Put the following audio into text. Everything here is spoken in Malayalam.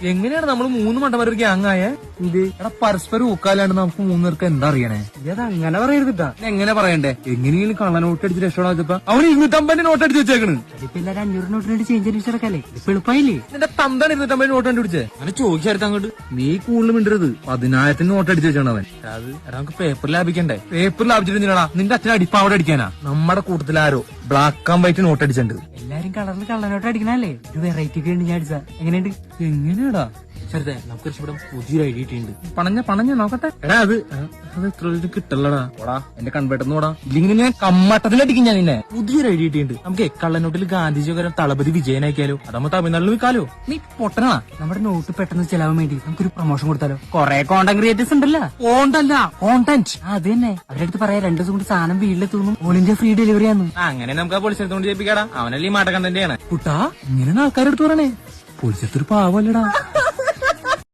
എങ്ങനെയാണ് നമ്മൾ 3 മണ്ടന്മാരൊരു ഗ്യാങ് ആയേ? എടാ പരസ്പരം ഊക്കാലാണ്ട് നമുക്ക് 3 പേർക്ക് എന്താ അറിയണേ? അങ്ങനെ പറയരുതാ. എങ്ങനെ പറയണ്ടേ? എങ്ങനെയെങ്കിലും കള്ള നോട്ട് അടിച്ച് രക്ഷപ്പെടാ. അവന് 250 നോട്ട് അടിച്ച് വെച്ചേക്കണ്. ഇതിപ്പോ എല്ലാരും 500 നോട്ടിനായിട്ട് ചേഞ്ച് അടിച്ചെടുക്കല്ലേ? ഇപ്പൊ എളുപ്പമായില്ലേ? നിന്റെ തന്താണ് 250 നോട്ട് കണ്ടുപിടിച്ചേ? അങ്ങനെ ചോദിച്ചായിരുന്നു അങ്ങോട്ട്. നീ കൂടുതൽ മിണ്ടരുത്. 10,000 നോട്ട് അടിച്ച് വെച്ചാണ് അവൻ. അത് നമുക്ക് പേപ്പർ ലാഭിക്കണ്ടേ? പേപ്പർ ലാഭിച്ചിരുന്നില്ലടാ. നിന്റെ അച്ഛൻ അടിപ്പാവടെ അടിക്കാനാ. നമ്മുടെ കൂട്ടത്തിൽ ആരോ ബ്ലാക്ക് ആൻഡ് വൈറ്റ് നോട്ട് അടിച്ചിട്ടുണ്ട്. എല്ലാരും കളറിൽ കള്ളനോട്ട് അടിക്കണല്ലേ? ഒരു വെറൈറ്റി ഒക്കെ ഉണ്ട് ഞാൻ അടിച്ചാ. എങ്ങനെയുണ്ട്? എങ്ങനെയാടാ? ചെറുതെ നമുക്ക് രക്ഷപ്പെടാൻ പുതിയൊരു ഐഡിയ ഇട്ടുണ്ട്. പണഞ്ഞ നോക്കട്ടെ. എടാ അത് എത്ര കിട്ടല്ലടാ. ഓടാ എന്റെ കൺപെട്ടെന്ന് ഓടാ. ഇല്ലെങ്കിൽ ഞാൻ കമ്മട്ടത്തിലടിക്കും ഞാൻ നിന്നെ. പുതിയൊരു ഐഡിയ ഇട്ടുണ്ട്. നമുക്ക് കള്ളനോട്ടിൽ ഗാന്ധിജി പകരം തളപതി വിജയനാക്കിയാലോ? അതാകുമ്പോ തമിഴ്നാട്ടിൽ വിൽക്കാലോ. നീ പൊട്ടനാ. നമ്മുടെ നോട്ട് പെട്ടെന്ന് ചെലവാൻ വേണ്ടി നമുക്കൊരു പ്രൊമോഷൻ കൊടുത്താലോ? കൊറേ കോണ്ടന്റ് ക്രിയേറ്റേഴ്സ് ഉണ്ടല്ലോ. കോണ്ടന്റ് അത് തന്നെ. അവരുടെ അടുത്ത് പറയാം 2 ദിവസം കൊണ്ട് സാധനം വീട്ടിലെത്തുന്നു. ഓൾ ഇന്ത്യ ഫ്രീ ഡെലിവറി ആണ്. അങ്ങനെ നമുക്ക് ആ പോലീസെടുത്തോണ്ട് ചെയ്യിപ്പിക്കാടാ. അവനല്ലേ ഈ മാട്ടക്കണ്ടന്റെയാണ്. കുട്ടാ ഇങ്ങനെ ആൾക്കാരെടുത്ത് പറയണേ. പോലീസെടുത്തൊരു പാവല്ലടാ.